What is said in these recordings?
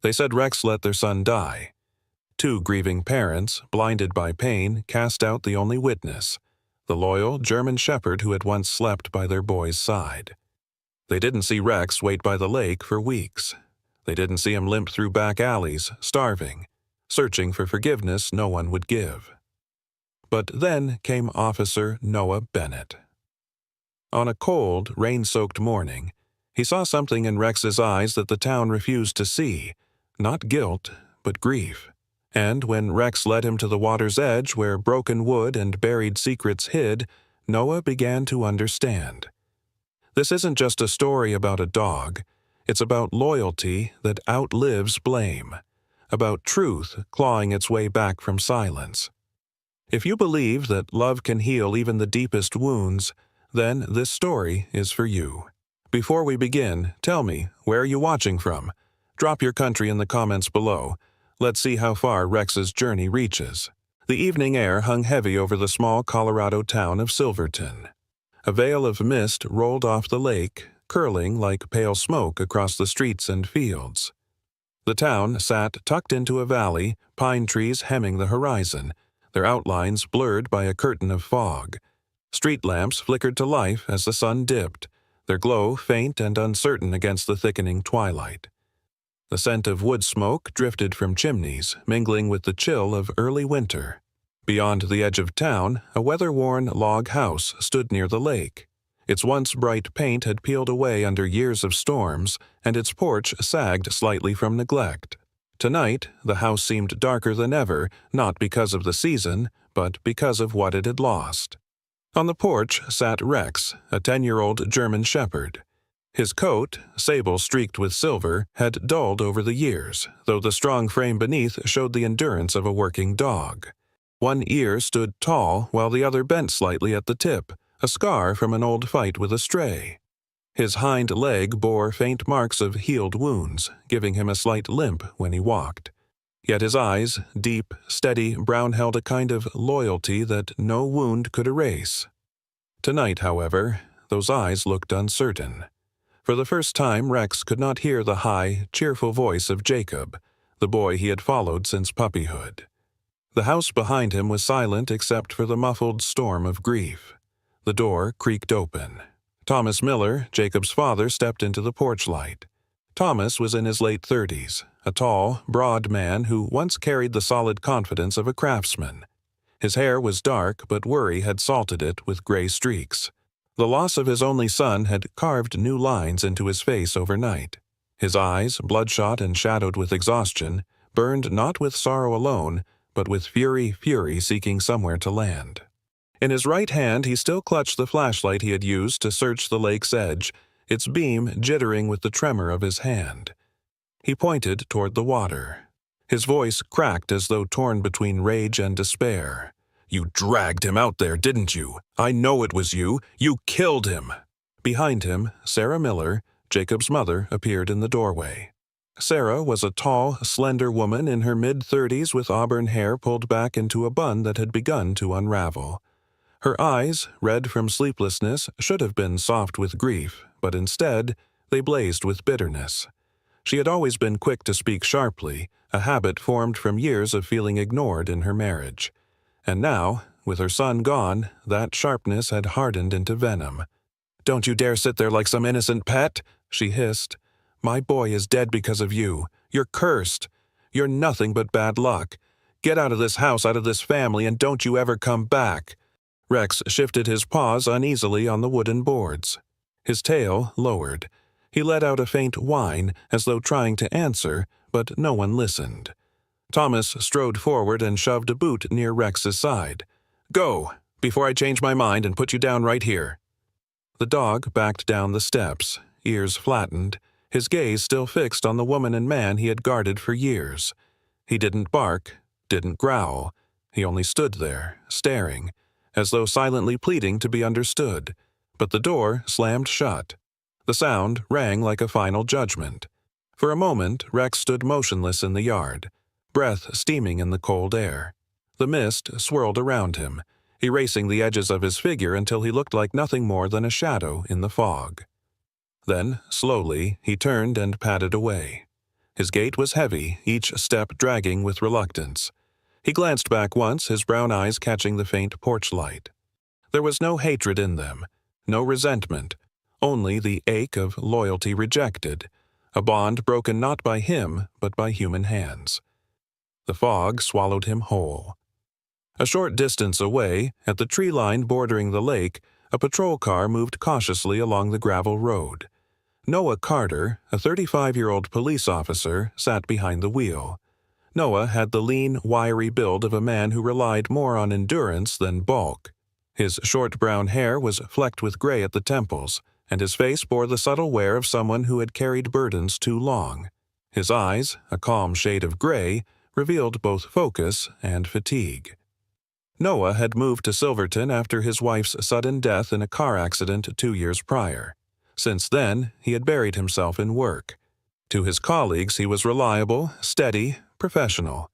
They said Rex let their son die. Two grieving parents, blinded by pain, cast out the only witness, the loyal German shepherd who had once slept by their boy's side. They didn't see Rex wait by the lake for weeks. They didn't see him limp through back alleys, starving, searching for forgiveness no one would give. But then came Officer Noah Bennett. On a cold, rain-soaked morning, he saw something in Rex's eyes that the town refused to see, not guilt, but grief. And when Rex led him to the water's edge where broken wood and buried secrets hid, Noah began to understand. This isn't just a story about a dog. It's about loyalty that outlives blame, about truth clawing its way back from silence. If you believe that love can heal even the deepest wounds, then this story is for you. Before we begin, tell me, where are you watching from? Drop your country in the comments below. Let's see how far Rex's journey reaches. The evening air hung heavy over the small Colorado town of Silverton. A veil of mist rolled off the lake, curling like pale smoke across the streets and fields. The town sat tucked into a valley, pine trees hemming the horizon, their outlines blurred by a curtain of fog. Street lamps flickered to life as the sun dipped, their glow faint and uncertain against the thickening twilight. The scent of wood smoke drifted from chimneys, mingling with the chill of early winter. Beyond the edge of town, a weather-worn log house stood near the lake. Its once bright paint had peeled away under years of storms, and its porch sagged slightly from neglect. Tonight, the house seemed darker than ever, not because of the season, but because of what it had lost. On the porch sat Rex, a 10-year-old German shepherd. His coat, sable-streaked with silver, had dulled over the years, though the strong frame beneath showed the endurance of a working dog. One ear stood tall while the other bent slightly at the tip, a scar from an old fight with a stray. His hind leg bore faint marks of healed wounds, giving him a slight limp when he walked. Yet his eyes, deep, steady, brown, held a kind of loyalty that no wound could erase. Tonight, however, those eyes looked uncertain. For the first time, Rex could not hear the high, cheerful voice of Jacob, the boy he had followed since puppyhood. The house behind him was silent except for the muffled storm of grief. The door creaked open. Thomas Miller, Jacob's father, stepped into the porch light. Thomas was in his late 30s, a tall, broad man who once carried the solid confidence of a craftsman. His hair was dark, but worry had salted it with gray streaks. The loss of his only son had carved new lines into his face overnight. His eyes, bloodshot and shadowed with exhaustion, burned not with sorrow alone, but with fury seeking somewhere to land. In his right hand he still clutched the flashlight he had used to search the lake's edge, its beam jittering with the tremor of his hand. He pointed toward the water. His voice cracked as though torn between rage and despair. "You dragged him out there, didn't you? I know it was you. You killed him!" Behind him, Sarah Miller, Jacob's mother, appeared in the doorway. Sarah was a tall, slender woman in her mid-30s with auburn hair pulled back into a bun that had begun to unravel. Her eyes, red from sleeplessness, should have been soft with grief, but instead, they blazed with bitterness. She had always been quick to speak sharply, a habit formed from years of feeling ignored in her marriage. And now, with her son gone, that sharpness had hardened into venom. "Don't you dare sit there like some innocent pet," she hissed. "My boy is dead because of you. You're cursed. You're nothing but bad luck. Get out of this house, out of this family, and don't you ever come back." Rex shifted his paws uneasily on the wooden boards. His tail lowered. He let out a faint whine, as though trying to answer, but no one listened. Thomas strode forward and shoved a boot near Rex's side. "Go, before I change my mind and put you down right here." The dog backed down the steps, ears flattened, his gaze still fixed on the woman and man he had guarded for years. He didn't bark, didn't growl. He only stood there, staring, as though silently pleading to be understood. But the door slammed shut. The sound rang like a final judgment. For a moment, Rex stood motionless in the yard, breath steaming in the cold air. The mist swirled around him, erasing the edges of his figure until he looked like nothing more than a shadow in the fog. Then, slowly, he turned and padded away. His gait was heavy, each step dragging with reluctance. He glanced back once, his brown eyes catching the faint porch light. There was no hatred in them, no resentment, only the ache of loyalty rejected, a bond broken not by him but by human hands. The fog swallowed him whole. A short distance away, at the tree line bordering the lake, a patrol car moved cautiously along the gravel road. Noah Carter, a 35-year-old police officer, sat behind the wheel. Noah had the lean, wiry build of a man who relied more on endurance than bulk. His short brown hair was flecked with gray at the temples, and his face bore the subtle wear of someone who had carried burdens too long. His eyes, a calm shade of gray, revealed both focus and fatigue. Noah had moved to Silverton after his wife's sudden death in a car accident 2 years prior. Since then, he had buried himself in work. To his colleagues, he was reliable, steady, professional.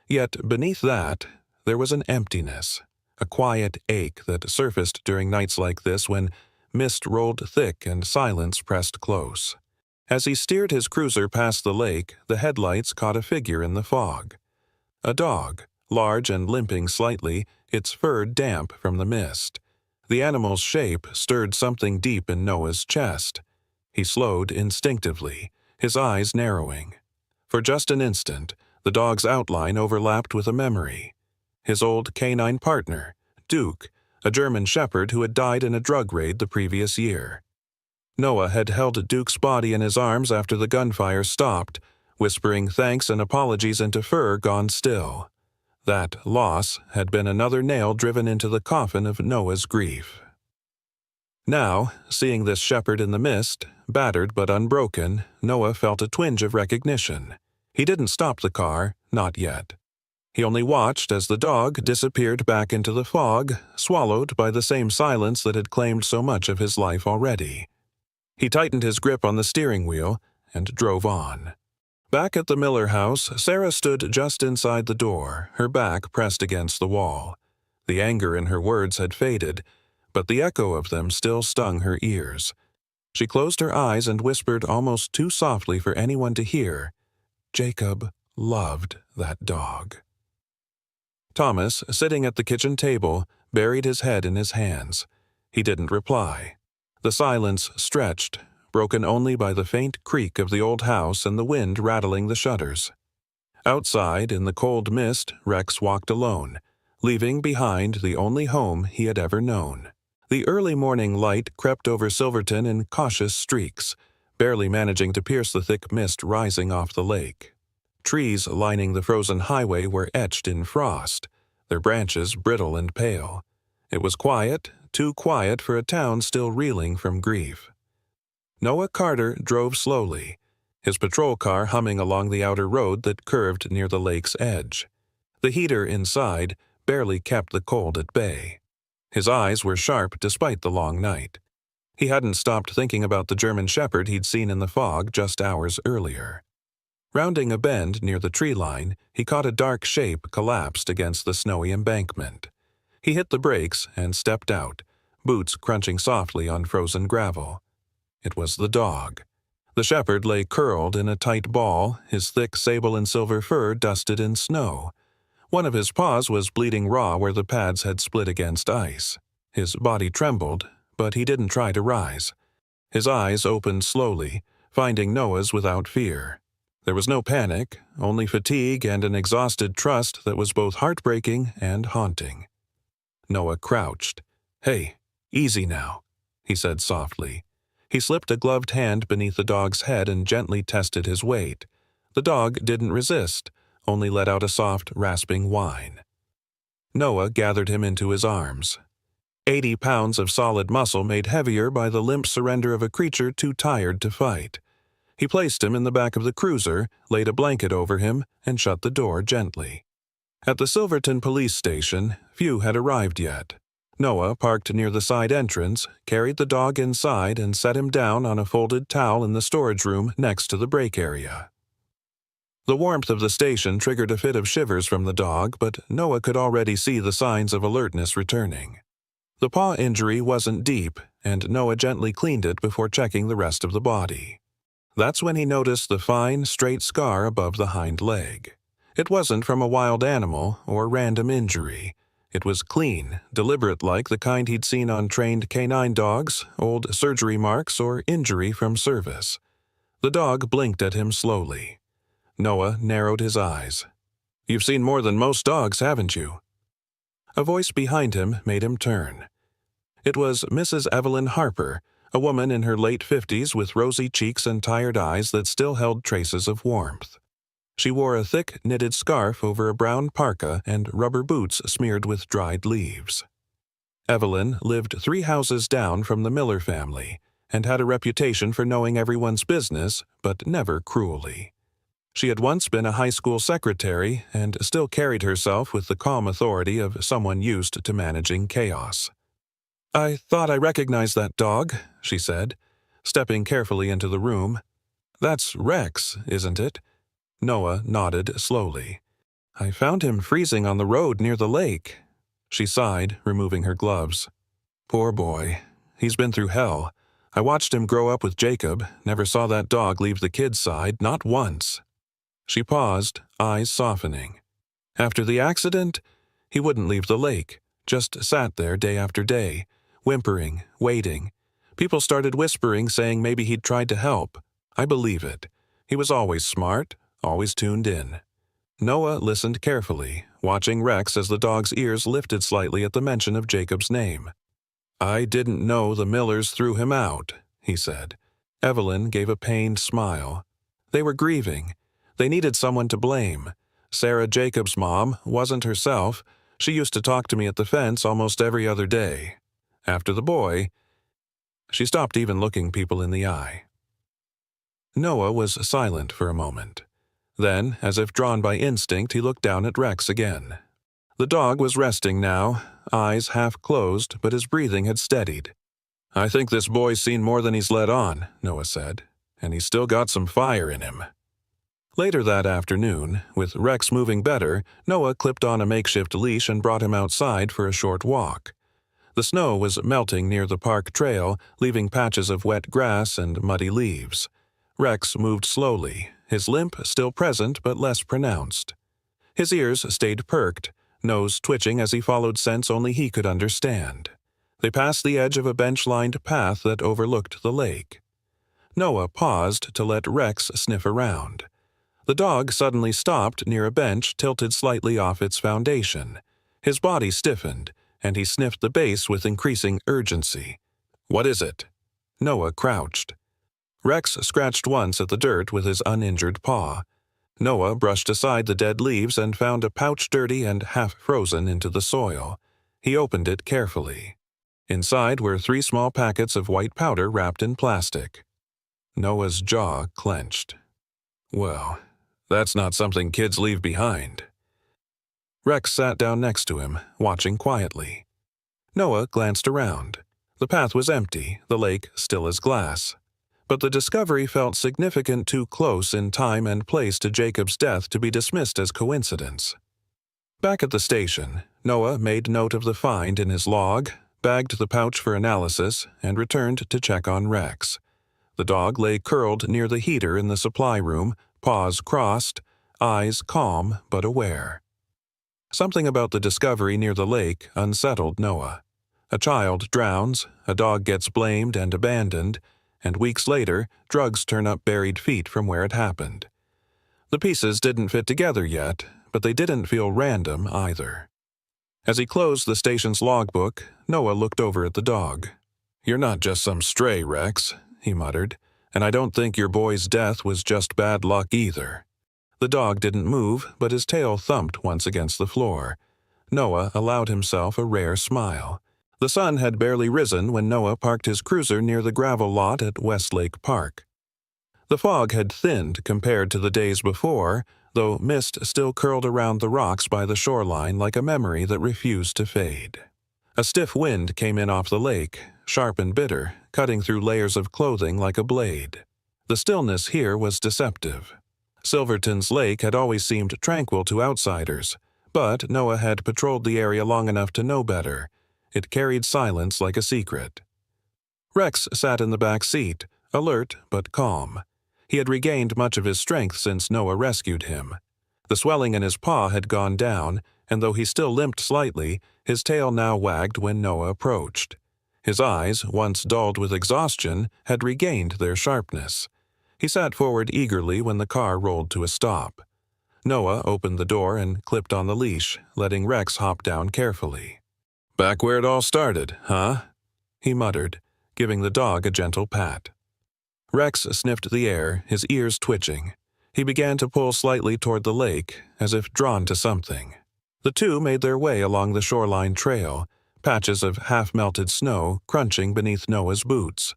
Yet beneath that, there was an emptiness, a quiet ache that surfaced during nights like this when mist rolled thick and silence pressed close. As he steered his cruiser past the lake, the headlights caught a figure in the fog. A dog, large and limping slightly, its fur damp from the mist. The animal's shape stirred something deep in Noah's chest. He slowed instinctively, his eyes narrowing. For just an instant, the dog's outline overlapped with a memory. His old canine partner, Duke, a German shepherd who had died in a drug raid the previous year. Noah had held Duke's body in his arms after the gunfire stopped, whispering thanks and apologies into fur gone still. That loss had been another nail driven into the coffin of Noah's grief. Now, seeing this shepherd in the mist, battered but unbroken, Noah felt a twinge of recognition. He didn't stop the car, not yet. He only watched as the dog disappeared back into the fog, swallowed by the same silence that had claimed so much of his life already. He tightened his grip on the steering wheel and drove on. Back at the Miller house, Sarah stood just inside the door, her back pressed against the wall. The anger in her words had faded, but the echo of them still stung her ears. She closed her eyes and whispered almost too softly for anyone to hear, "Jacob loved that dog." Thomas, sitting at the kitchen table, buried his head in his hands. He didn't reply. The silence stretched, broken only by the faint creak of the old house and the wind rattling the shutters. Outside, in the cold mist, Rex walked alone, leaving behind the only home he had ever known. The early morning light crept over Silverton in cautious streaks, barely managing to pierce the thick mist rising off the lake. Trees lining the frozen highway were etched in frost, their branches brittle and pale. It was quiet, too quiet for a town still reeling from grief. Noah Carter drove slowly, his patrol car humming along the outer road that curved near the lake's edge. The heater inside barely kept the cold at bay. His eyes were sharp despite the long night. He hadn't stopped thinking about the German shepherd he'd seen in the fog just hours earlier. Rounding a bend near the tree line, he caught a dark shape collapsed against the snowy embankment. He hit the brakes and stepped out, boots crunching softly on frozen gravel. It was the dog. The shepherd lay curled in a tight ball, his thick sable and silver fur dusted in snow. One of his paws was bleeding raw where the pads had split against ice. His body trembled, but he didn't try to rise. His eyes opened slowly, finding Noah's without fear. There was no panic, only fatigue and an exhausted trust that was both heartbreaking and haunting. Noah crouched. "Hey, easy now," he said softly. He slipped a gloved hand beneath the dog's head and gently tested his weight. The dog didn't resist, only let out a soft, rasping whine. Noah gathered him into his arms. 80 pounds of solid muscle made heavier by the limp surrender of a creature too tired to fight. He placed him in the back of the cruiser, laid a blanket over him, and shut the door gently. At the Silverton police station, few had arrived yet. Noah parked near the side entrance, carried the dog inside, and set him down on a folded towel in the storage room next to the brake area. The warmth of the station triggered a fit of shivers from the dog, but Noah could already see the signs of alertness returning. The paw injury wasn't deep, and Noah gently cleaned it before checking the rest of the body. That's when he noticed the fine, straight scar above the hind leg. It wasn't from a wild animal or random injury. It was clean, deliberate like the kind he'd seen on trained canine dogs, old surgery marks, or injury from service. The dog blinked at him slowly. Noah narrowed his eyes. "You've seen more than most dogs, haven't you?" A voice behind him made him turn. It was Mrs. Evelyn Harper, a woman in her late 50s with rosy cheeks and tired eyes that still held traces of warmth. She wore a thick knitted scarf over a brown parka and rubber boots smeared with dried leaves. Evelyn lived 3 houses down from the Miller family and had a reputation for knowing everyone's business, but never cruelly. She had once been a high school secretary and still carried herself with the calm authority of someone used to managing chaos. "I thought I recognized that dog," she said, stepping carefully into the room. "That's Rex, isn't it?" Noah nodded slowly. "I found him freezing on the road near the lake." She sighed, removing her gloves. "Poor boy. He's been through hell. I watched him grow up with Jacob, never saw that dog leave the kid's side, not once." She paused, eyes softening. "After the accident, he wouldn't leave the lake, just sat there day after day, whimpering, waiting. People started whispering, saying maybe he'd tried to help. I believe it. He was always smart, always tuned in." Noah listened carefully, watching Rex as the dog's ears lifted slightly at the mention of Jacob's name. "I didn't know the Millers threw him out," he said. Evelyn gave a pained smile. "They were grieving. They needed someone to blame. Sarah Jacob's mom wasn't herself. She used to talk to me at the fence almost every other day. After the boy..." She stopped even looking people in the eye. Noah was silent for a moment. Then, as if drawn by instinct, he looked down at Rex again. The dog was resting now, eyes half closed, but his breathing had steadied. "I think this boy's seen more than he's let on," Noah said, "and he's still got some fire in him." Later that afternoon, with Rex moving better, Noah clipped on a makeshift leash and brought him outside for a short walk. The snow was melting near the park trail, leaving patches of wet grass and muddy leaves. Rex moved slowly, his limp still present but less pronounced. His ears stayed perked, nose twitching as he followed scents only he could understand. They passed the edge of a bench-lined path that overlooked the lake. Noah paused to let Rex sniff around. The dog suddenly stopped near a bench tilted slightly off its foundation. His body stiffened, and he sniffed the base with increasing urgency. "What is it?" Noah crouched. Rex scratched once at the dirt with his uninjured paw. Noah brushed aside the dead leaves and found a pouch dirty and half-frozen into the soil. He opened it carefully. Inside were 3 small packets of white powder wrapped in plastic. Noah's jaw clenched. "Well, that's not something kids leave behind." Rex sat down next to him, watching quietly. Noah glanced around. The path was empty, the lake still as glass. But the discovery felt significant too close in time and place to Jacob's death to be dismissed as coincidence. Back at the station, Noah made note of the find in his log, bagged the pouch for analysis, and returned to check on Rex. The dog lay curled near the heater in the supply room, paws crossed, eyes calm but aware. Something about the discovery near the lake unsettled Noah. A child drowns, a dog gets blamed and abandoned, and weeks later, drugs turn up buried feet from where it happened. The pieces didn't fit together yet, but they didn't feel random either. As he closed the station's logbook, Noah looked over at the dog. "You're not just some stray, Rex," he muttered, "and I don't think your boy's death was just bad luck either." The dog didn't move, but his tail thumped once against the floor. Noah allowed himself a rare smile. The sun had barely risen when Noah parked his cruiser near the gravel lot at Westlake Park. The fog had thinned compared to the days before, though mist still curled around the rocks by the shoreline like a memory that refused to fade. A stiff wind came in off the lake, sharp and bitter, cutting through layers of clothing like a blade. The stillness here was deceptive. Silverton's lake had always seemed tranquil to outsiders, but Noah had patrolled the area long enough to know better. It carried silence like a secret. Rex sat in the back seat, alert but calm. He had regained much of his strength since Noah rescued him. The swelling in his paw had gone down, and though he still limped slightly, his tail now wagged when Noah approached. His eyes, once dulled with exhaustion, had regained their sharpness. He sat forward eagerly when the car rolled to a stop. Noah opened the door and clipped on the leash, letting Rex hop down carefully. "Back where it all started, huh?" he muttered, giving the dog a gentle pat. Rex sniffed the air, his ears twitching. He began to pull slightly toward the lake, as if drawn to something. The two made their way along the shoreline trail, patches of half-melted snow crunching beneath Noah's boots.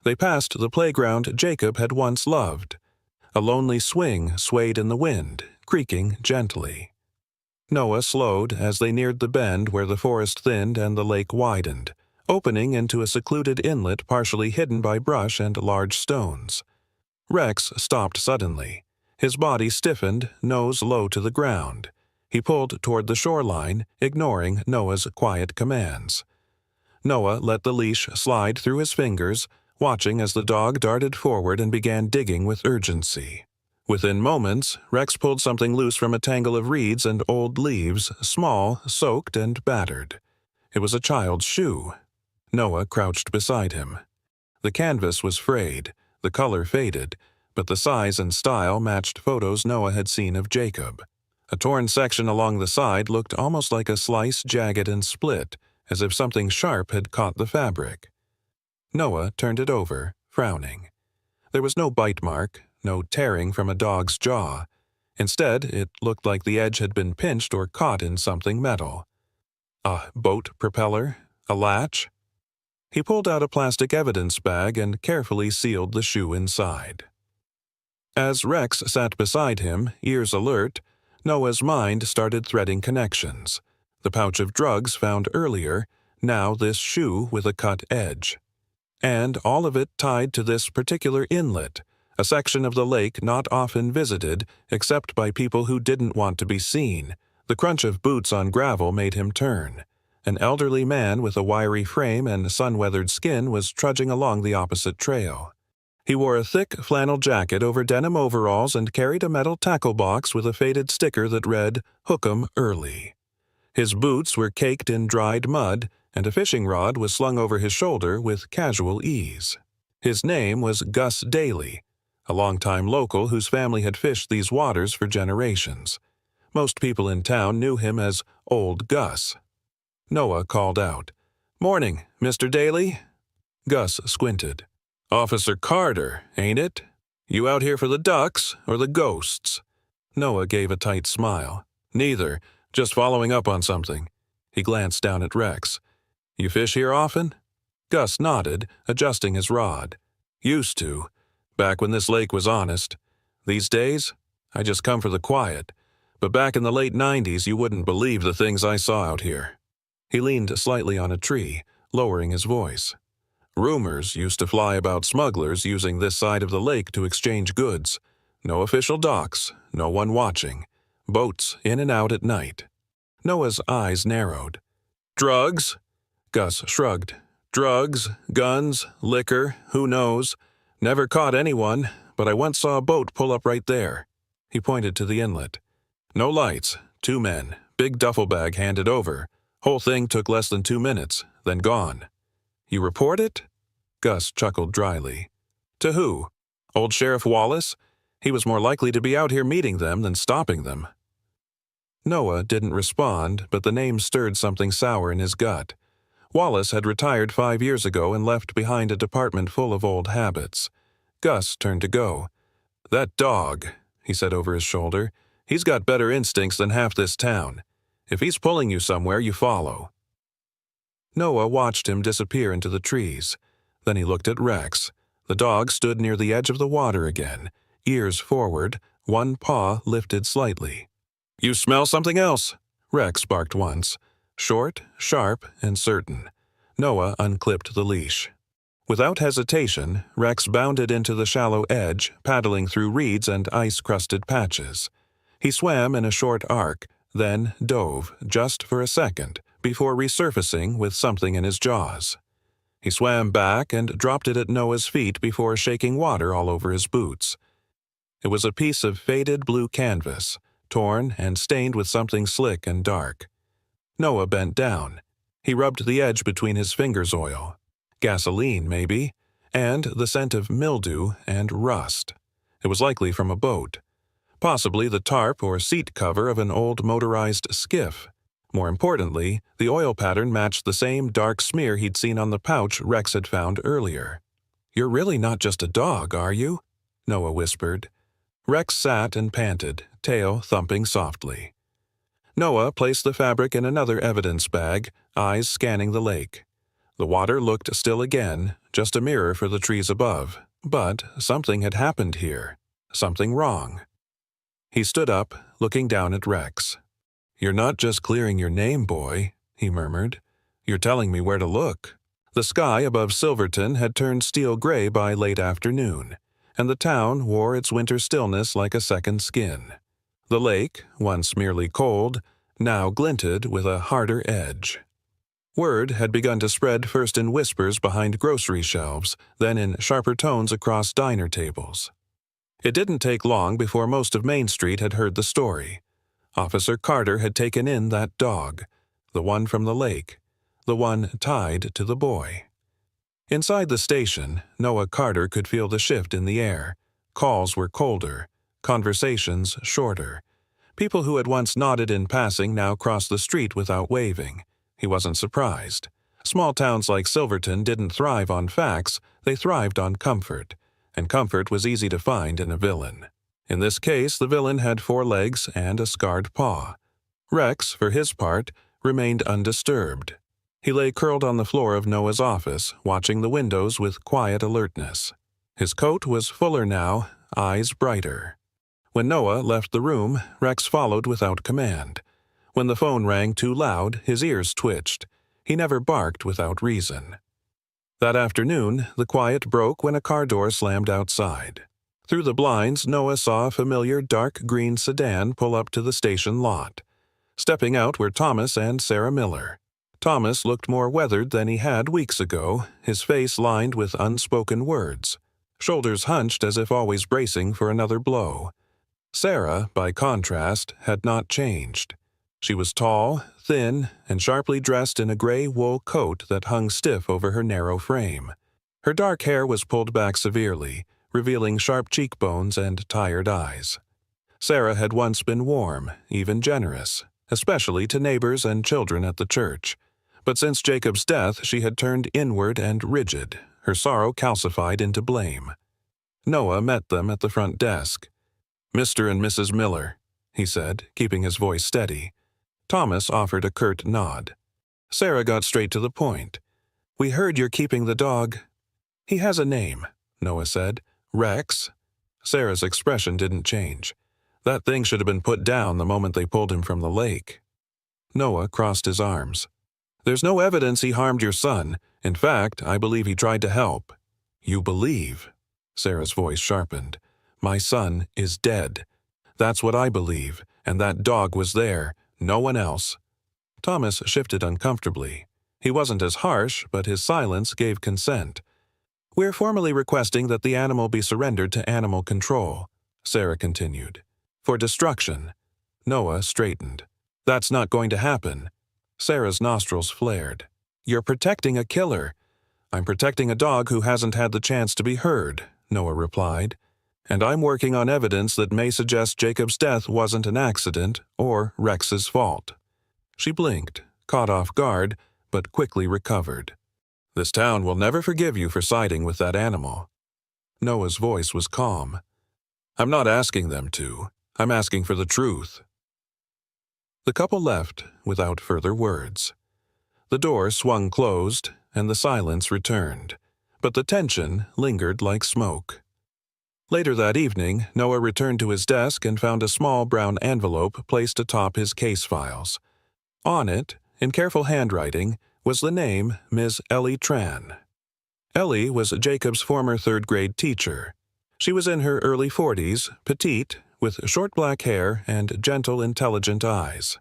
They passed the playground Jacob had once loved. A lonely swing swayed in the wind, creaking gently. Noah slowed as they neared the bend where the forest thinned and the lake widened, opening into a secluded inlet partially hidden by brush and large stones. Rex stopped suddenly. His body stiffened, nose low to the ground. He pulled toward the shoreline, ignoring Noah's quiet commands. Noah let the leash slide through his fingers, watching as the dog darted forward and began digging with urgency. Within moments, Rex pulled something loose from a tangle of reeds and old leaves, small, soaked, and battered. It was a child's shoe. Noah crouched beside him. The canvas was frayed, the color faded, but the size and style matched photos Noah had seen of Jacob. A torn section along the side looked almost like a slice jagged and split, as if something sharp had caught the fabric. Noah turned it over, frowning. There was no bite mark, no tearing from a dog's jaw. Instead, it looked like the edge had been pinched or caught in something metal. A boat propeller? A latch? He pulled out a plastic evidence bag and carefully sealed the shoe inside. As Rex sat beside him, ears alert, Noah's mind started threading connections. The pouch of drugs found earlier, now this shoe with a cut edge. And all of it tied to this particular inlet, a section of the lake not often visited except by people who didn't want to be seen. The crunch of boots on gravel made him turn. An elderly man with a wiry frame and sun-weathered skin was trudging along the opposite trail. He wore a thick flannel jacket over denim overalls and carried a metal tackle box with a faded sticker that read, "Hook 'em early." His boots were caked in dried mud, and a fishing rod was slung over his shoulder with casual ease. His name was Gus Daly, a longtime local whose family had fished these waters for generations. Most people in town knew him as Old Gus. Noah called out, "Morning, Mr. Daly?" Gus squinted. "Officer Carter, ain't it? You out here for the ducks or the ghosts?" Noah gave a tight smile. "Neither, just following up on something." He glanced down at Rex. "You fish here often?" Gus nodded, adjusting his rod. "Used to, back when this lake was honest. These days, I just come for the quiet. But back in the late 90s, you wouldn't believe the things I saw out here." He leaned slightly on a tree, lowering his voice. "Rumors used to fly about smugglers using this side of the lake to exchange goods. No official docks, no one watching. Boats in and out at night." Noah's eyes narrowed. "Drugs?" Gus shrugged. "Drugs, guns, liquor, who knows? Never caught anyone, but I once saw a boat pull up right there." He pointed to the inlet. "No lights, 2 men, big duffel bag handed over. Whole thing took less than 2 minutes, then gone." "You report it?" Gus chuckled dryly. "To who? Old Sheriff Wallace? He was more likely to be out here meeting them than stopping them." Noah didn't respond, but the name stirred something sour in his gut. Wallace had retired 5 years ago and left behind a department full of old habits. Gus turned to go. "That dog," he said over his shoulder, "he's got better instincts than half this town. If he's pulling you somewhere, you follow." Noah watched him disappear into the trees. Then he looked at Rex. The dog stood near the edge of the water again, ears forward, one paw lifted slightly. "You smell something else," Rex barked once. Short, sharp, and certain. Noah unclipped the leash. Without hesitation, Rex bounded into the shallow edge, paddling through reeds and ice-crusted patches. He swam in a short arc, then dove, just for a second, before resurfacing with something in his jaws. He swam back and dropped it at Noah's feet before shaking water all over his boots. It was a piece of faded blue canvas, torn and stained with something slick and dark. Noah bent down. He rubbed the edge between his fingers. Oil. Gasoline, maybe, and the scent of mildew and rust. It was likely from a boat. Possibly the tarp or seat cover of an old motorized skiff. More importantly, the oil pattern matched the same dark smear he'd seen on the pouch Rex had found earlier. "You're really not just a dog, are you?" Noah whispered. Rex sat and panted, tail thumping softly. Noah placed the fabric in another evidence bag, eyes scanning the lake. The water looked still again, just a mirror for the trees above, but something had happened here. Something wrong. He stood up, looking down at Rex. "You're not just clearing your name, boy," he murmured. "You're telling me where to look." The sky above Silverton had turned steel gray by late afternoon, and the town wore its winter stillness like a second skin. The lake, once merely cold, now glinted with a harder edge. Word had begun to spread first in whispers behind grocery shelves, then in sharper tones across diner tables. It didn't take long before most of Main Street had heard the story. Officer Carter had taken in that dog, the one from the lake, the one tied to the boy. Inside the station, Noah Carter could feel the shift in the air. Calls were colder, conversations shorter. People who had once nodded in passing now crossed the street without waving. He wasn't surprised. Small towns like Silverton didn't thrive on facts, they thrived on comfort, and comfort was easy to find in a villain. In this case, the villain had 4 legs and a scarred paw. Rex, for his part, remained undisturbed. He lay curled on the floor of Noah's office, watching the windows with quiet alertness. His coat was fuller now, eyes brighter. When Noah left the room, Rex followed without command. When the phone rang too loud, his ears twitched. He never barked without reason. That afternoon, the quiet broke when a car door slammed outside. Through the blinds, Noah saw a familiar dark green sedan pull up to the station lot. Stepping out were Thomas and Sarah Miller. Thomas looked more weathered than he had weeks ago, his face lined with unspoken words, shoulders hunched as if always bracing for another blow. Sarah, by contrast, had not changed. She was tall, thin, and sharply dressed in a gray wool coat that hung stiff over her narrow frame. Her dark hair was pulled back severely, revealing sharp cheekbones and tired eyes. Sarah had once been warm, even generous, especially to neighbors and children at the church. But since Jacob's death, she had turned inward and rigid, her sorrow calcified into blame. Noah met them at the front desk. "Mr. and Mrs. Miller," he said, keeping his voice steady. Thomas offered a curt nod. Sarah got straight to the point. "We heard you're keeping the dog." "He has a name," Noah said. "Rex." Sarah's expression didn't change. "That thing should have been put down the moment they pulled him from the lake." Noah crossed his arms. "There's no evidence he harmed your son. In fact, I believe he tried to help." "You believe?" Sarah's voice sharpened. "My son is dead. That's what I believe, and that dog was there, no one else." Thomas shifted uncomfortably. He wasn't as harsh, but his silence gave consent. "We're formally requesting that the animal be surrendered to animal control," Sarah continued. "For destruction." Noah straightened. "That's not going to happen." Sarah's nostrils flared. "You're protecting a killer." "I'm protecting a dog who hasn't had the chance to be heard," Noah replied. "And I'm working on evidence that may suggest Jacob's death wasn't an accident or Rex's fault." She blinked, caught off guard, but quickly recovered. "This town will never forgive you for siding with that animal." Noah's voice was calm. "I'm not asking them to. I'm asking for the truth." The couple left without further words. The door swung closed, and the silence returned, but the tension lingered like smoke. Later that evening, Noah returned to his desk and found a small brown envelope placed atop his case files. On it, in careful handwriting, was the name Ms. Ellie Tran. Ellie was Jacob's former third-grade teacher. She was in her early 40s, petite, with short black hair and gentle, intelligent eyes.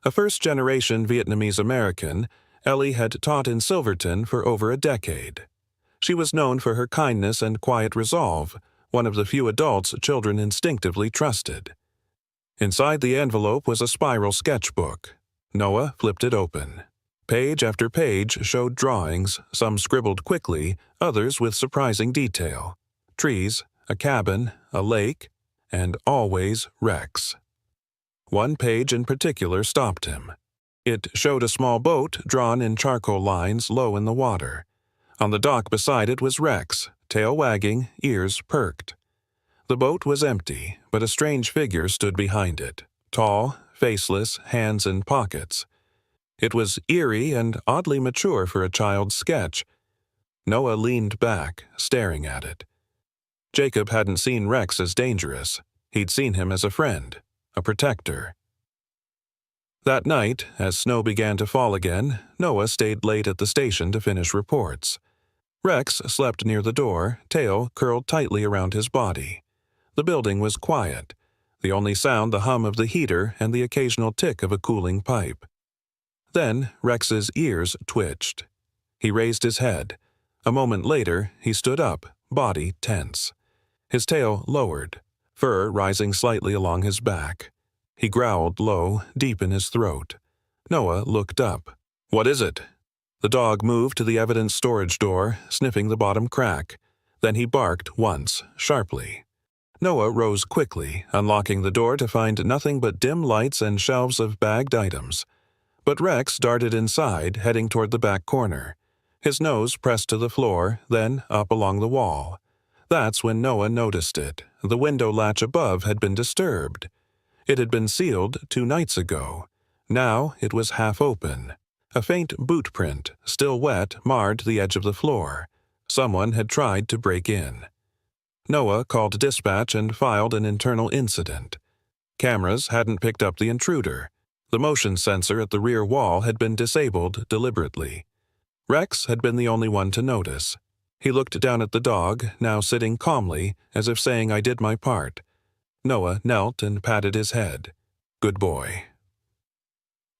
A first-generation Vietnamese American, Ellie had taught in Silverton for over a decade. She was known for her kindness and quiet resolve, one of the few adults children instinctively trusted. Inside the envelope was a spiral sketchbook. Noah flipped it open. Page after page showed drawings, some scribbled quickly, others with surprising detail. Trees, a cabin, a lake, and always Rex. One page in particular stopped him. It showed a small boat drawn in charcoal lines low in the water. On the dock beside it was Rex, tail wagging, ears perked. The boat was empty, but a strange figure stood behind it, tall, faceless, hands in pockets. It was eerie and oddly mature for a child's sketch. Noah leaned back, staring at it. Jacob hadn't seen Rex as dangerous. He'd seen him as a friend, a protector. That night, as snow began to fall again, Noah stayed late at the station to finish reports. Rex slept near the door, tail curled tightly around his body. The building was quiet, the only sound the hum of the heater and the occasional tick of a cooling pipe. Then Rex's ears twitched. He raised his head. A moment later, he stood up, body tense. His tail lowered, fur rising slightly along his back. He growled low, deep in his throat. Noah looked up. "What is it?" The dog moved to the evidence storage door, sniffing the bottom crack. Then he barked once, sharply. Noah rose quickly, unlocking the door to find nothing but dim lights and shelves of bagged items. But Rex darted inside, heading toward the back corner. His nose pressed to the floor, then up along the wall. That's when Noah noticed it. The window latch above had been disturbed. It had been sealed 2 nights ago. Now it was half open. A faint boot print, still wet, marred the edge of the floor. Someone had tried to break in. Noah called dispatch and filed an internal incident. Cameras hadn't picked up the intruder. The motion sensor at the rear wall had been disabled deliberately. Rex had been the only one to notice. He looked down at the dog, now sitting calmly, as if saying, "I did my part." Noah knelt and patted his head. "Good boy."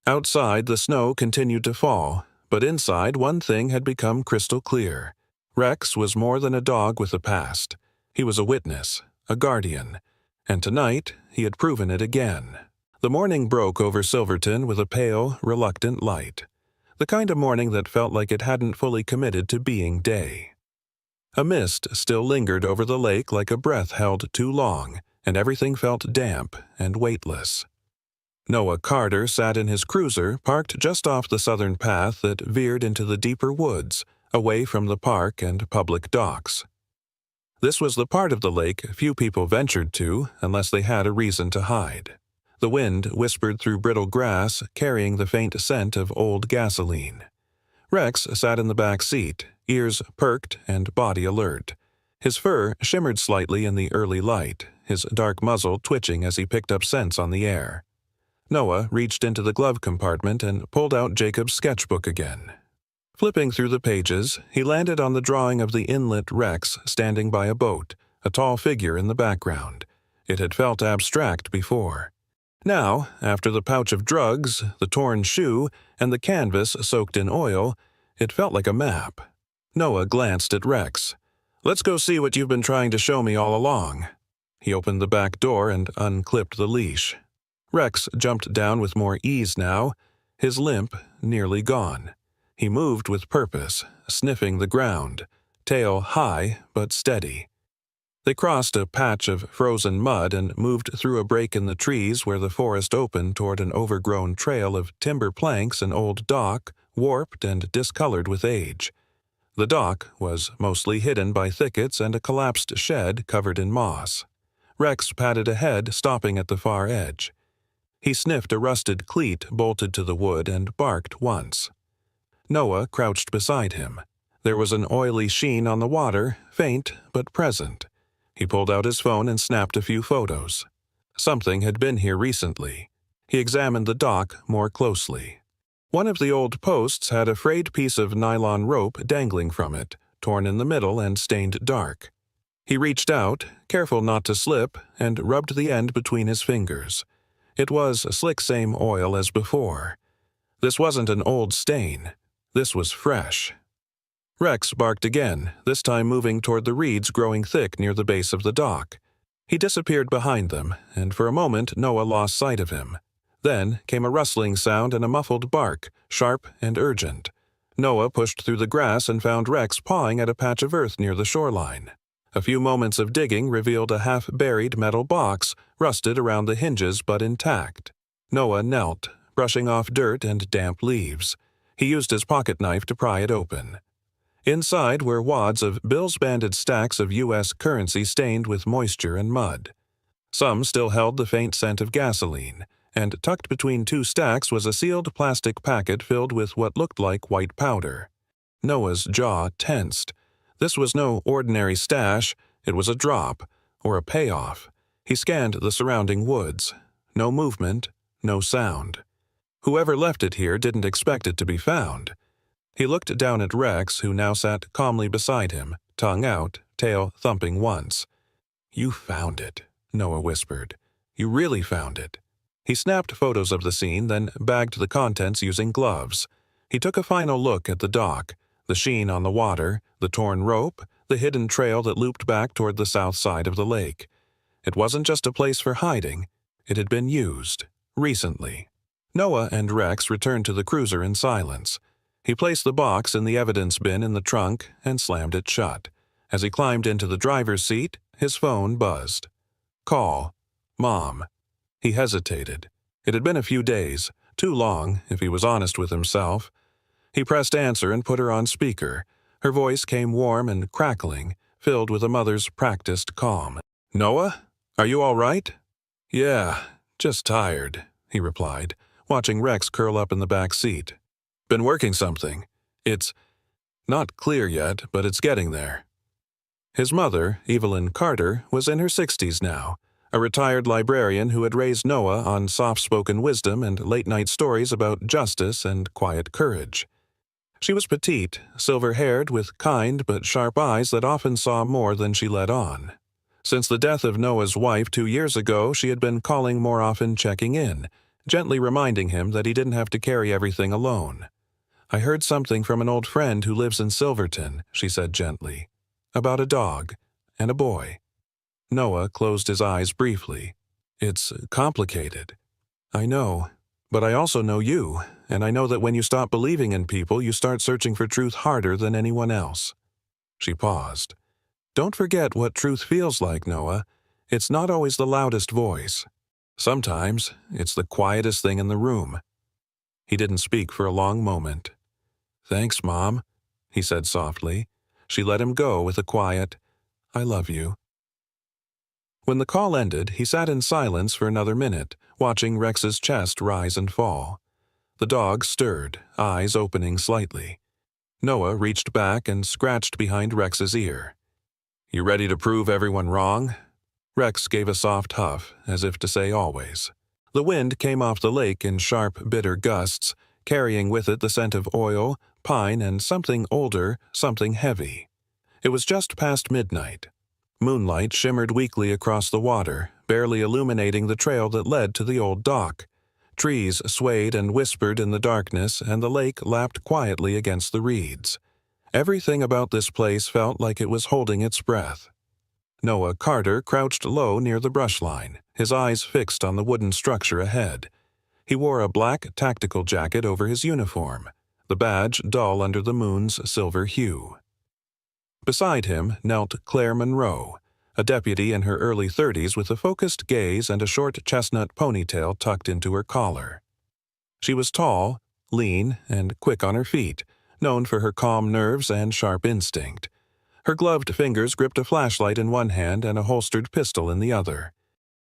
Outside, the snow continued to fall, but inside one thing had become crystal clear. Rex was more than a dog with a past. He was a witness, a guardian, and tonight he had proven it again. The morning broke over Silverton with a pale, reluctant light. The kind of morning that felt like it hadn't fully committed to being day. A mist still lingered over the lake like a breath held too long, and everything felt damp and weightless. Noah Carter sat in his cruiser parked just off the southern path that veered into the deeper woods, away from the park and public docks. This was the part of the lake few people ventured to unless they had a reason to hide. The wind whispered through brittle grass, carrying the faint scent of old gasoline. Rex sat in the back seat, ears perked and body alert. His fur shimmered slightly in the early light, his dark muzzle twitching as he picked up scents on the air. Noah reached into the glove compartment and pulled out Jacob's sketchbook again. Flipping through the pages, he landed on the drawing of the inlet Rex standing by a boat, a tall figure in the background. It had felt abstract before. Now, after the pouch of drugs, the torn shoe, and the canvas soaked in oil, it felt like a map. Noah glanced at Rex. "Let's go see what you've been trying to show me all along." He opened the back door and unclipped the leash. Rex jumped down with more ease now, his limp nearly gone. He moved with purpose, sniffing the ground, tail high but steady. They crossed a patch of frozen mud and moved through a break in the trees where the forest opened toward an overgrown trail of timber planks and old dock, warped and discolored with age. The dock was mostly hidden by thickets and a collapsed shed covered in moss. Rex padded ahead, stopping at the far edge. He sniffed a rusted cleat bolted to the wood and barked once. Noah crouched beside him. There was an oily sheen on the water, faint but present. He pulled out his phone and snapped a few photos. Something had been here recently. He examined the dock more closely. One of the old posts had a frayed piece of nylon rope dangling from it, torn in the middle and stained dark. He reached out, careful not to slip, and rubbed the end between his fingers. It was slick same oil as before. This wasn't an old stain. This was fresh. Rex barked again, this time moving toward the reeds growing thick near the base of the dock. He disappeared behind them, and for a moment Noah lost sight of him. Then came a rustling sound and a muffled bark, sharp and urgent. Noah pushed through the grass and found Rex pawing at a patch of earth near the shoreline. A few moments of digging revealed a half-buried metal box, rusted around the hinges but intact. Noah knelt, brushing off dirt and damp leaves. He used his pocket knife to pry it open. Inside were wads of bills-banded stacks of U.S. currency stained with moisture and mud. Some still held the faint scent of gasoline, and tucked between two stacks was a sealed plastic packet filled with what looked like white powder. Noah's jaw tensed. This was no ordinary stash, it was a drop, or a payoff. He scanned the surrounding woods. No movement, no sound. Whoever left it here didn't expect it to be found. He looked down at Rex, who now sat calmly beside him, tongue out, tail thumping once. "You found it," Noah whispered. "You really found it." He snapped photos of the scene, then bagged the contents using gloves. He took a final look at the dock, the sheen on the water, the torn rope, the hidden trail that looped back toward the south side of the lake. It wasn't just a place for hiding. It had been used, recently. Noah and Rex returned to the cruiser in silence. He placed the box in the evidence bin in the trunk and slammed it shut. As he climbed into the driver's seat, his phone buzzed. Call. Mom. He hesitated. It had been a few days, too long, if he was honest with himself. He pressed answer and put her on speaker. Her voice came warm and crackling, filled with a mother's practiced calm. "Noah? Are you all right?" "Yeah, just tired," he replied, watching Rex curl up in the back seat. "Been working something. It's not clear yet, but it's getting there." His mother, Evelyn Carter, was in her 60s now, a retired librarian who had raised Noah on soft-spoken wisdom and late-night stories about justice and quiet courage. She was petite, silver-haired, with kind but sharp eyes that often saw more than she let on. Since the death of Noah's wife 2 years ago, she had been calling more often, checking in, gently reminding him that he didn't have to carry everything alone. "I heard something from an old friend who lives in Silverton," she said gently, "about a dog and a boy." Noah closed his eyes briefly. "It's complicated." "I know, but I also know you, and I know that when you stop believing in people, you start searching for truth harder than anyone else." She paused. "Don't forget what truth feels like, Noah. It's not always the loudest voice. Sometimes it's the quietest thing in the room." He didn't speak for a long moment. "Thanks, Mom," he said softly. She let him go with a quiet, "I love you." When the call ended, he sat in silence for another minute, watching Rex's chest rise and fall. The dog stirred, eyes opening slightly. Noah reached back and scratched behind Rex's ear. "You ready to prove everyone wrong?" Rex gave a soft huff, as if to say always. The wind came off the lake in sharp, bitter gusts, carrying with it the scent of oil, pine, and something older, something heavy. It was just past midnight. Moonlight shimmered weakly across the water, barely illuminating the trail that led to the old dock. Trees swayed and whispered in the darkness, and the lake lapped quietly against the reeds. Everything about this place felt like it was holding its breath. Noah Carter crouched low near the brush line, his eyes fixed on the wooden structure ahead. He wore a black tactical jacket over his uniform, the badge dull under the moon's silver hue. Beside him knelt Claire Monroe, a deputy in her early 30s with a focused gaze and a short chestnut ponytail tucked into her collar. She was tall, lean, and quick on her feet, known for her calm nerves and sharp instinct. Her gloved fingers gripped a flashlight in one hand and a holstered pistol in the other.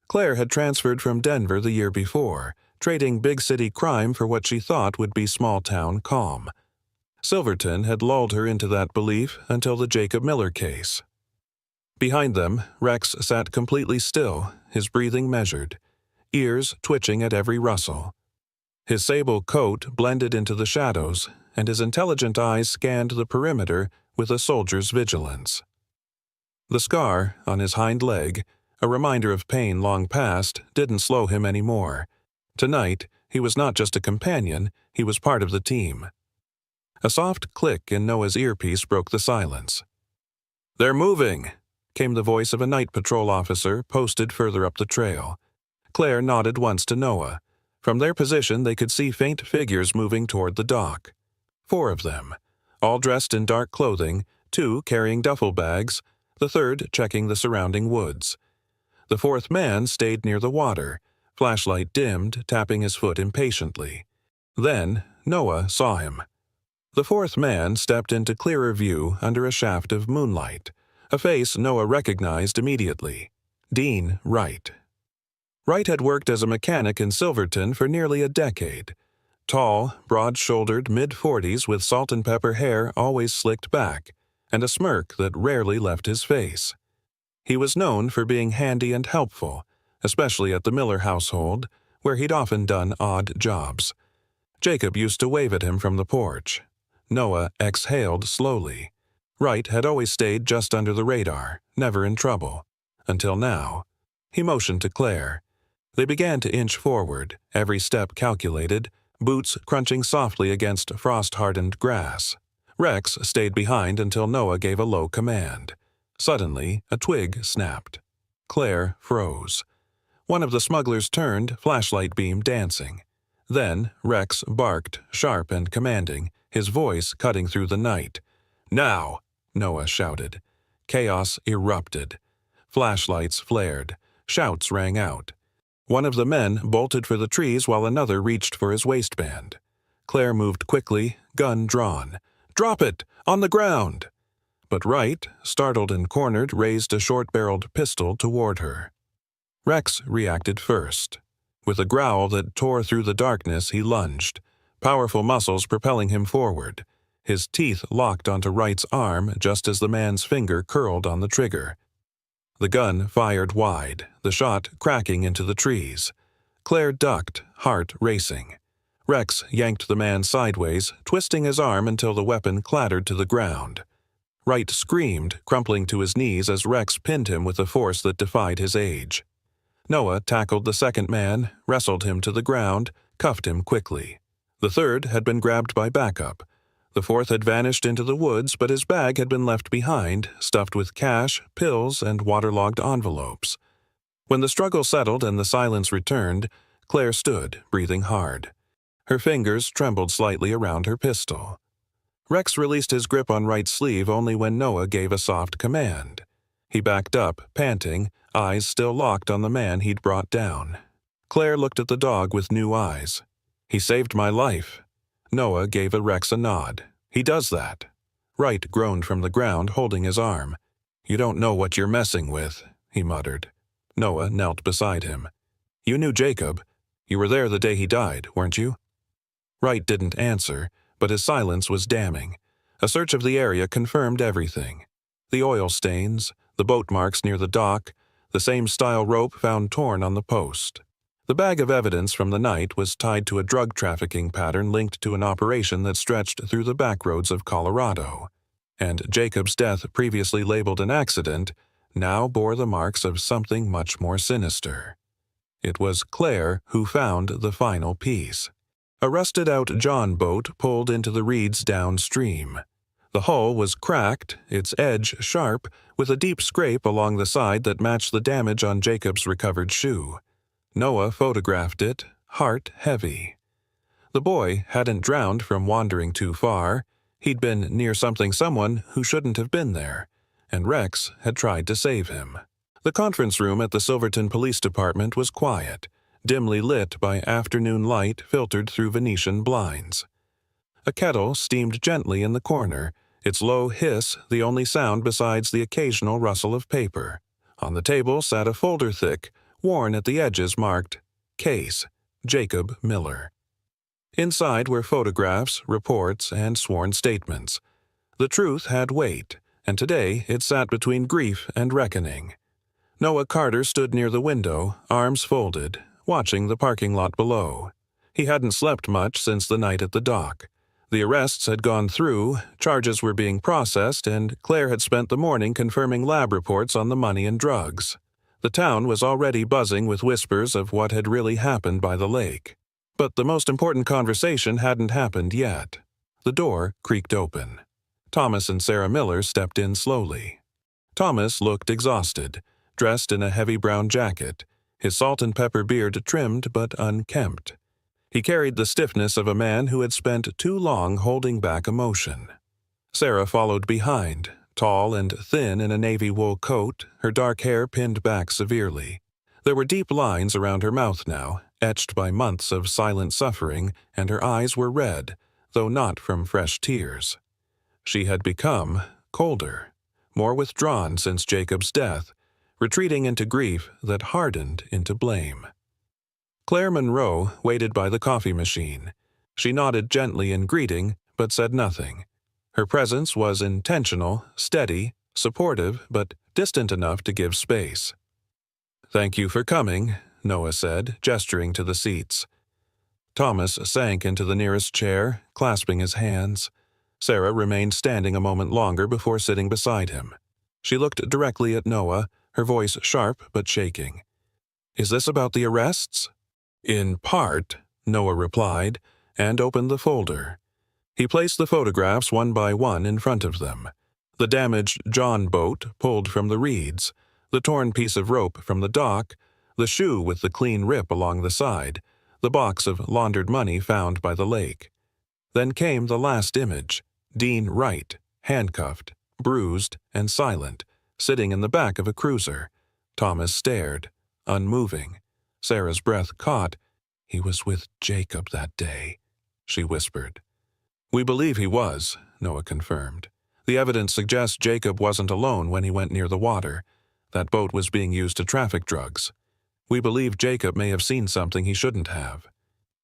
Claire had transferred from Denver the year before, trading big-city crime for what she thought would be small-town calm. Silverton had lulled her into that belief until the Jacob Miller case. Behind them, Rex sat completely still, his breathing measured, ears twitching at every rustle. His sable coat blended into the shadows, and his intelligent eyes scanned the perimeter with a soldier's vigilance. The scar on his hind leg, a reminder of pain long past, didn't slow him anymore. Tonight, he was not just a companion, he was part of the team. A soft click in Noah's earpiece broke the silence. "They're moving," came the voice of a night patrol officer posted further up the trail. Claire nodded once to Noah. From their position, they could see faint figures moving toward the dock. 4 of them, all dressed in dark clothing, 2 carrying duffel bags, the third checking the surrounding woods. The 4th man stayed near the water, flashlight dimmed, tapping his foot impatiently. Then Noah saw him. The 4th man stepped into clearer view under a shaft of moonlight, a face Noah recognized immediately: Dean Wright. Wright had worked as a mechanic in Silverton for nearly a decade. Tall, broad-shouldered, mid-40s with salt-and-pepper hair always slicked back, and a smirk that rarely left his face. He was known for being handy and helpful, especially at the Miller household, where he'd often done odd jobs. Jacob used to wave at him from the porch. Noah exhaled slowly. Wright had always stayed just under the radar, never in trouble. Until now. He motioned to Claire. They began to inch forward, every step calculated, boots crunching softly against frost-hardened grass. Rex stayed behind until Noah gave a low command. Suddenly, a twig snapped. Claire froze. One of the smugglers turned, flashlight beam dancing. Then Rex barked, sharp and commanding, his voice cutting through the night. "Now!" Noah shouted. Chaos erupted. Flashlights flared. Shouts rang out. One of the men bolted for the trees while another reached for his waistband. Claire moved quickly, gun drawn. "Drop it! On the ground!" But Wright, startled and cornered, raised a short-barreled pistol toward her. Rex reacted first. With a growl that tore through the darkness, he lunged, powerful muscles propelling him forward. His teeth locked onto Wright's arm just as the man's finger curled on the trigger. The gun fired wide, the shot cracking into the trees. Claire ducked, heart racing. Rex yanked the man sideways, twisting his arm until the weapon clattered to the ground. Wright screamed, crumpling to his knees as Rex pinned him with a force that defied his age. Noah tackled the second man, wrestled him to the ground, cuffed him quickly. The third had been grabbed by backup. The 4th had vanished into the woods, but his bag had been left behind, stuffed with cash, pills, and waterlogged envelopes. When the struggle settled and the silence returned, Claire stood, breathing hard. Her fingers trembled slightly around her pistol. Rex released his grip on Wright's sleeve only when Noah gave a soft command. He backed up, panting, eyes still locked on the man he'd brought down. Claire looked at the dog with new eyes. "He saved my life." Noah gave Rex a nod. "He does that." Wright groaned from the ground, holding his arm. "You don't know what you're messing with," he muttered. Noah knelt beside him. "You knew Jacob. You were there the day he died, weren't you?" Wright didn't answer, but his silence was damning. A search of the area confirmed everything. The oil stains, the boat marks near the dock, the same style rope found torn on the post. The bag of evidence from the night was tied to a drug trafficking pattern linked to an operation that stretched through the backroads of Colorado. And Jacob's death, previously labeled an accident, now bore the marks of something much more sinister. It was Claire who found the final piece. A rusted-out John boat pulled into the reeds downstream. The hull was cracked, its edge sharp, with a deep scrape along the side that matched the damage on Jacob's recovered shoe. Noah photographed it, heart heavy. The boy hadn't drowned from wandering too far. He'd been near someone who shouldn't have been there, and Rex had tried to save him. The conference room at the Silverton Police Department was quiet, dimly lit by afternoon light filtered through Venetian blinds. A kettle steamed gently in the corner, its low hiss the only sound besides the occasional rustle of paper. On the table sat a folder thick, worn at the edges marked, "Case, Jacob Miller." Inside were photographs, reports, and sworn statements. The truth had weight, and today it sat between grief and reckoning. Noah Carter stood near the window, arms folded, watching the parking lot below. He hadn't slept much since the night at the dock. The arrests had gone through, charges were being processed, and Claire had spent the morning confirming lab reports on the money and drugs. The town was already buzzing with whispers of what had really happened by the lake. But the most important conversation hadn't happened yet. The door creaked open. Thomas and Sarah Miller stepped in slowly. Thomas looked exhausted, dressed in a heavy brown jacket, his salt and pepper beard trimmed but unkempt. He carried the stiffness of a man who had spent too long holding back emotion. Sarah followed behind, tall and thin in a navy wool coat, her dark hair pinned back severely. There were deep lines around her mouth now, etched by months of silent suffering, and her eyes were red, though not from fresh tears. She had become colder, more withdrawn since Jacob's death, retreating into grief that hardened into blame. Claire Monroe waited by the coffee machine. She nodded gently in greeting, but said nothing. Her presence was intentional, steady, supportive, but distant enough to give space. "Thank you for coming," Noah said, gesturing to the seats. Thomas sank into the nearest chair, clasping his hands. Sarah remained standing a moment longer before sitting beside him. She looked directly at Noah, her voice sharp but shaking. "Is this about the arrests?" "In part," Noah replied, and opened the folder. He placed the photographs one by one in front of them. The damaged John boat pulled from the reeds, the torn piece of rope from the dock, the shoe with the clean rip along the side, the box of laundered money found by the lake. Then came the last image, Dean Wright, handcuffed, bruised, and silent, sitting in the back of a cruiser. Thomas stared, unmoving. Sarah's breath caught. "He was with Jacob that day," she whispered. "We believe he was," Noah confirmed. "The evidence suggests Jacob wasn't alone when he went near the water. That boat was being used to traffic drugs. We believe Jacob may have seen something he shouldn't have."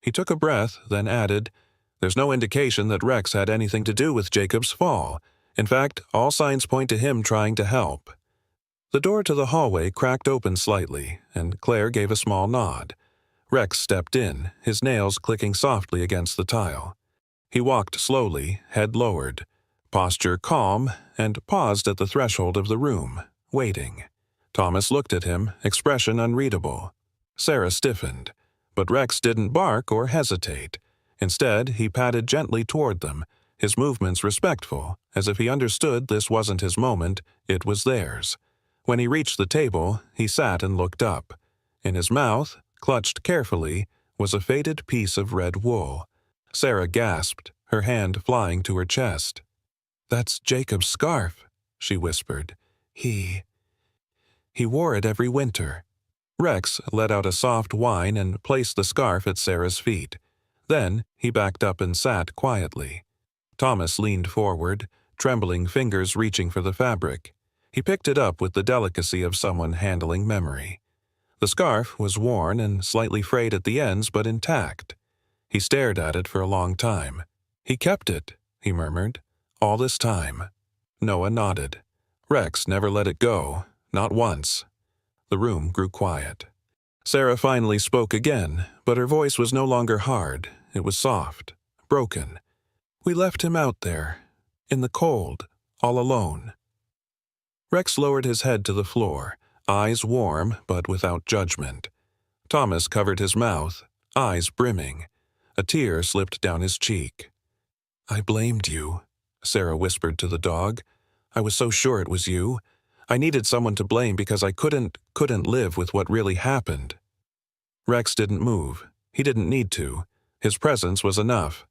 He took a breath, then added, "There's no indication that Rex had anything to do with Jacob's fall. In fact, all signs point to him trying to help." The door to the hallway cracked open slightly, and Claire gave a small nod. Rex stepped in, his nails clicking softly against the tile. He walked slowly, head lowered, posture calm, and paused at the threshold of the room, waiting. Thomas looked at him, expression unreadable. Sarah stiffened, but Rex didn't bark or hesitate. Instead, he padded gently toward them, his movements respectful, as if he understood this wasn't his moment, it was theirs. When he reached the table, he sat and looked up. In his mouth, clutched carefully, was a faded piece of red wool. Sarah gasped, her hand flying to her chest. "That's Jacob's scarf," she whispered. He wore it every winter." Rex let out a soft whine and placed the scarf at Sarah's feet. Then he backed up and sat quietly. Thomas leaned forward, trembling fingers reaching for the fabric. He picked it up with the delicacy of someone handling memory. The scarf was worn and slightly frayed at the ends but intact. He stared at it for a long time. "He kept it," he murmured, "all this time." Noah nodded. "Rex never let it go, not once." The room grew quiet. Sarah finally spoke again, but her voice was no longer hard. It was soft, broken. "We left him out there, in the cold, all alone." Rex lowered his head to the floor, eyes warm but without judgment. Thomas covered his mouth, eyes brimming. A tear slipped down his cheek. "I blamed you," Sarah whispered to the dog. "I was so sure it was you. I needed someone to blame because I couldn't live with what really happened." Rex didn't move. He didn't need to. His presence was enough.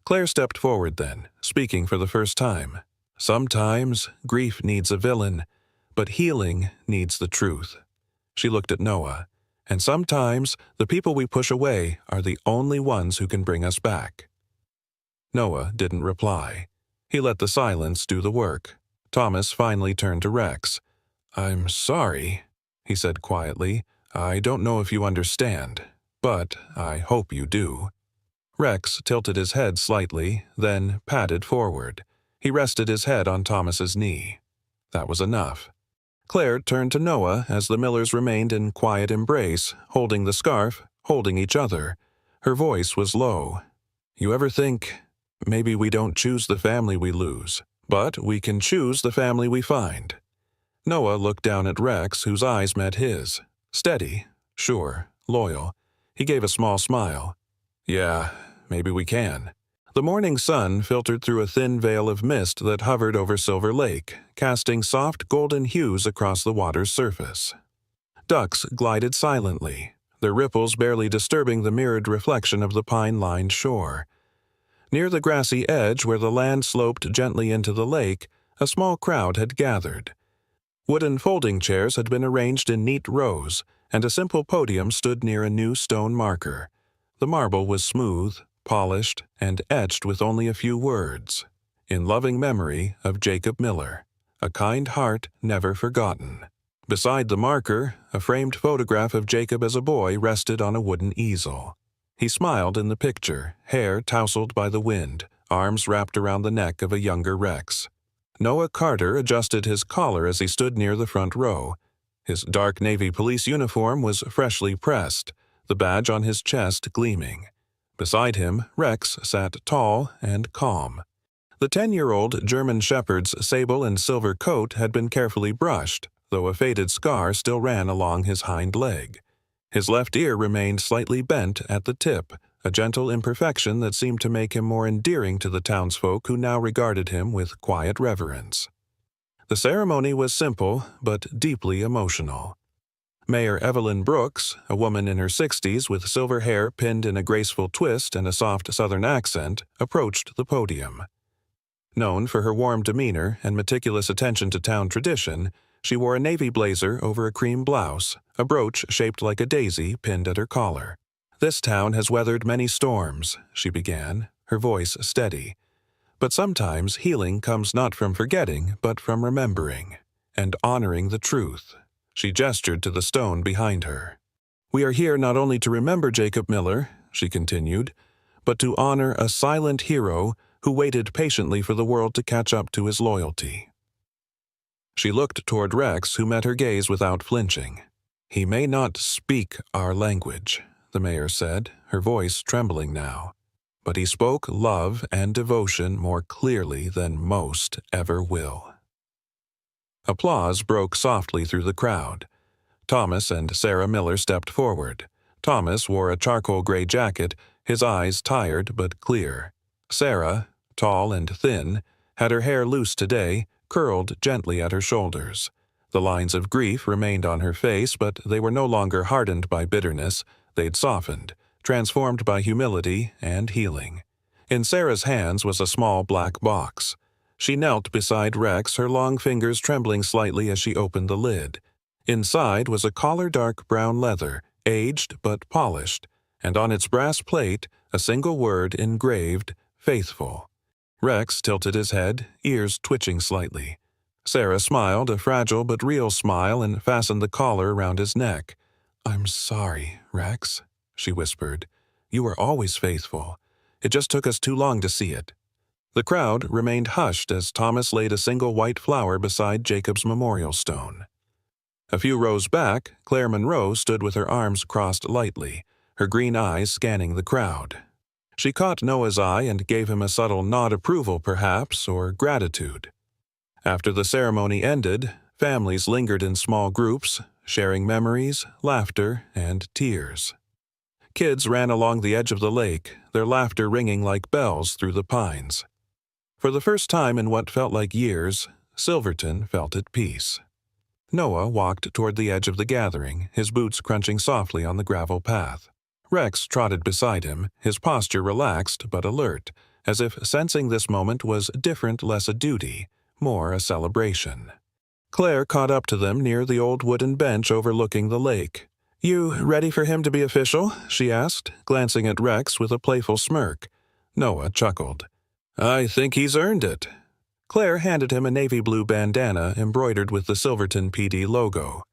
Claire stepped forward then, speaking for the first time. "Sometimes grief needs a villain, but healing needs the truth." She looked at Noah. "And sometimes the people we push away are the only ones who can bring us back." Noah didn't reply. He let the silence do the work. Thomas finally turned to Rex. "I'm sorry," he said quietly. "I don't know if you understand, but I hope you do." Rex tilted his head slightly, then padded forward. He rested his head on Thomas's knee. That was enough. Claire turned to Noah as the Millers remained in quiet embrace, holding the scarf, holding each other. Her voice was low. "You ever think, maybe we don't choose the family we lose, but we can choose the family we find?" Noah looked down at Rex, whose eyes met his. Steady, sure, loyal. He gave a small smile. "Yeah, maybe we can." The morning sun filtered through a thin veil of mist that hovered over Silver Lake, casting soft golden hues across the water's surface. Ducks glided silently, their ripples barely disturbing the mirrored reflection of the pine-lined shore. Near the grassy edge where the land sloped gently into the lake, a small crowd had gathered. Wooden folding chairs had been arranged in neat rows, and a simple podium stood near a new stone marker. The marble was smooth, polished, and etched with only a few words. In loving memory of Jacob Miller, a kind heart never forgotten. Beside the marker, a framed photograph of Jacob as a boy rested on a wooden easel. He smiled in the picture, hair tousled by the wind, arms wrapped around the neck of a younger Rex. Noah Carter adjusted his collar as he stood near the front row. His dark navy police uniform was freshly pressed, the badge on his chest gleaming. Beside him, Rex sat tall and calm. The 10-year-old German Shepherd's sable and silver coat had been carefully brushed, though a faded scar still ran along his hind leg. His left ear remained slightly bent at the tip, a gentle imperfection that seemed to make him more endearing to the townsfolk who now regarded him with quiet reverence. The ceremony was simple but deeply emotional. Mayor Evelyn Brooks, a woman in her 60s with silver hair pinned in a graceful twist and a soft Southern accent, approached the podium. Known for her warm demeanor and meticulous attention to town tradition, she wore a navy blazer over a cream blouse, a brooch shaped like a daisy pinned at her collar. "This town has weathered many storms," she began, her voice steady. "But sometimes healing comes not from forgetting, but from remembering, and honoring the truth." She gestured to the stone behind her. "We are here not only to remember Jacob Miller," she continued, "but to honor a silent hero who waited patiently for the world to catch up to his loyalty." She looked toward Rex, who met her gaze without flinching. "He may not speak our language," the mayor said, her voice trembling now, "but he spoke love and devotion more clearly than most ever will." Applause broke softly through the crowd. Thomas and Sarah Miller stepped forward. Thomas wore a charcoal gray jacket, his eyes tired but clear. Sarah, tall and thin, had her hair loose today, curled gently at her shoulders. The lines of grief remained on her face, but they were no longer hardened by bitterness. They'd softened, transformed by humility and healing. In Sarah's hands was a small black box. She knelt beside Rex, her long fingers trembling slightly as she opened the lid. Inside was a collar dark brown leather, aged but polished, and on its brass plate a single word engraved, "Faithful." Rex tilted his head, ears twitching slightly. Sarah smiled, a fragile but real smile, and fastened the collar around his neck. "I'm sorry, Rex," she whispered. "You were always faithful. It just took us too long to see it." The crowd remained hushed as Thomas laid a single white flower beside Jacob's memorial stone. A few rows back, Claire Monroe stood with her arms crossed lightly, her green eyes scanning the crowd. She caught Noah's eye and gave him a subtle nod approval, perhaps, or gratitude. After the ceremony ended, families lingered in small groups, sharing memories, laughter, and tears. Kids ran along the edge of the lake, their laughter ringing like bells through the pines. For the first time in what felt like years, Silverton felt at peace. Noah walked toward the edge of the gathering, his boots crunching softly on the gravel path. Rex trotted beside him, his posture relaxed but alert, as if sensing this moment was different, less a duty, more a celebration. Claire caught up to them near the old wooden bench overlooking the lake. "You ready for him to be official?" she asked, glancing at Rex with a playful smirk. Noah chuckled. "I think he's earned it." Claire handed him a navy blue bandana embroidered with the Silverton PD logo.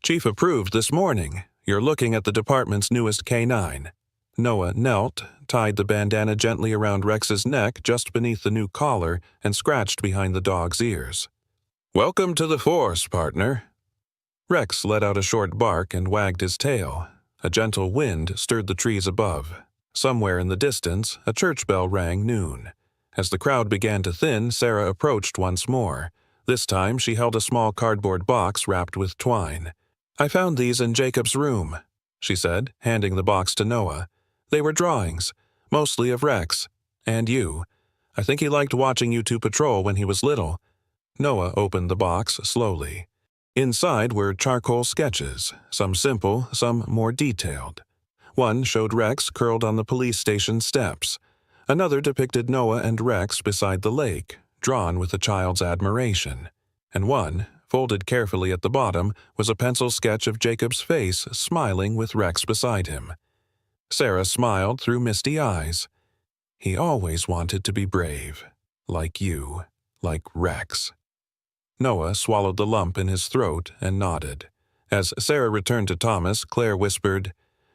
"Chief approved this morning. You're looking at the department's newest K9. Noah knelt, tied the bandana gently around Rex's neck just beneath the new collar, and scratched behind the dog's ears. "Welcome to the force, partner." Rex let out a short bark and wagged his tail. A gentle wind stirred the trees above. Somewhere in the distance, a church bell rang noon. As the crowd began to thin, Sarah approached once more. This time she held a small cardboard box wrapped with twine. "I found these in Jacob's room," she said, handing the box to Noah. "They were drawings, mostly of Rex. And you. I think he liked watching you two patrol when he was little." Noah opened the box slowly. Inside were charcoal sketches, some simple, some more detailed. One showed Rex curled on the police station steps. Another depicted Noah and Rex beside the lake, drawn with a child's admiration. And one, folded carefully at the bottom, was a pencil sketch of Jacob's face smiling with Rex beside him. Sarah smiled through misty eyes. "He always wanted to be brave. Like you. Like Rex." Noah swallowed the lump in his throat and nodded. As Sarah returned to Thomas, Claire whispered,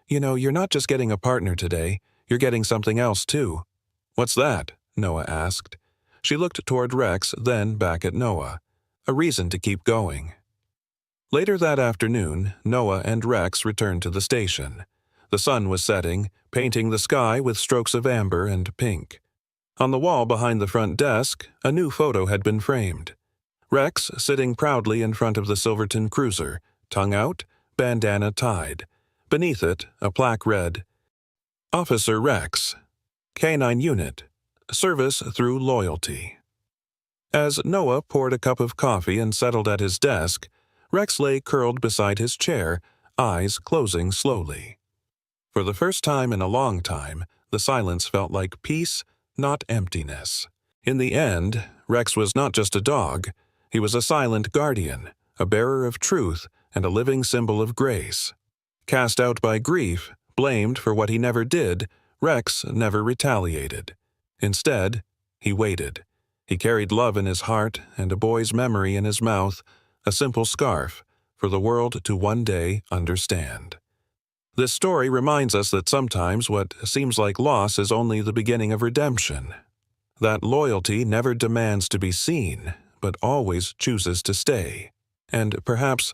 "You know, you're not just getting a partner today. You're getting something else, too." "What's that?" Noah asked. She looked toward Rex, then back at Noah. A reason to keep going. Later that afternoon, Noah and Rex returned to the station. The sun was setting, painting the sky with strokes of amber and pink. On the wall behind the front desk, a new photo had been framed. Rex sitting proudly in front of the Silverton cruiser, tongue out, bandana tied. Beneath it, a plaque read, "Officer Rex, K-9 Unit, Service through Loyalty." As Noah poured a cup of coffee and settled at his desk, Rex lay curled beside his chair, eyes closing slowly. For the first time in a long time, the silence felt like peace, not emptiness. In the end, Rex was not just a dog. He was a silent guardian, a bearer of truth, and a living symbol of grace. Cast out by grief, blamed for what he never did, Rex never retaliated. Instead, he waited. He carried love in his heart and a boy's memory in his mouth, a simple scarf, for the world to one day understand. This story reminds us that sometimes what seems like loss is only the beginning of redemption. That loyalty never demands to be seen, but always chooses to stay. And perhaps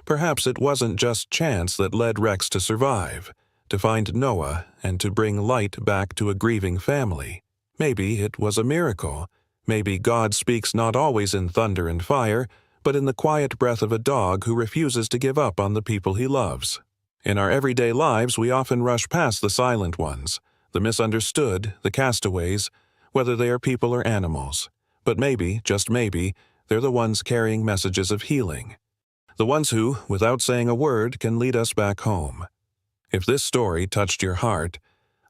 it wasn't just chance that led Rex to survive, to find Noah, and to bring light back to a grieving family. Maybe it was a miracle. Maybe God speaks not always in thunder and fire, but in the quiet breath of a dog who refuses to give up on the people he loves. In our everyday lives, we often rush past the silent ones, the misunderstood, the castaways, whether they are people or animals. But maybe, just maybe, they're the ones carrying messages of healing. The ones who, without saying a word, can lead us back home. If this story touched your heart,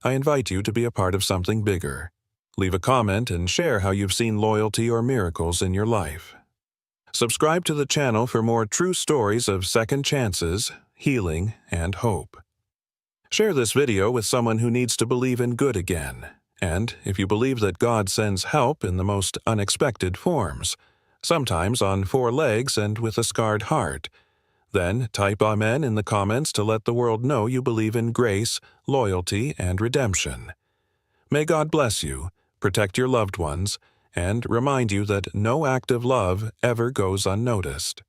I invite you to be a part of something bigger. Leave a comment and share how you've seen loyalty or miracles in your life. Subscribe to the channel for more true stories of second chances, healing, and hope. Share this video with someone who needs to believe in good again. And if you believe that God sends help in the most unexpected forms, sometimes on 4 legs and with a scarred heart, then type Amen in the comments to let the world know you believe in grace, loyalty, and redemption. May God bless you, protect your loved ones, and remind you that no act of love ever goes unnoticed.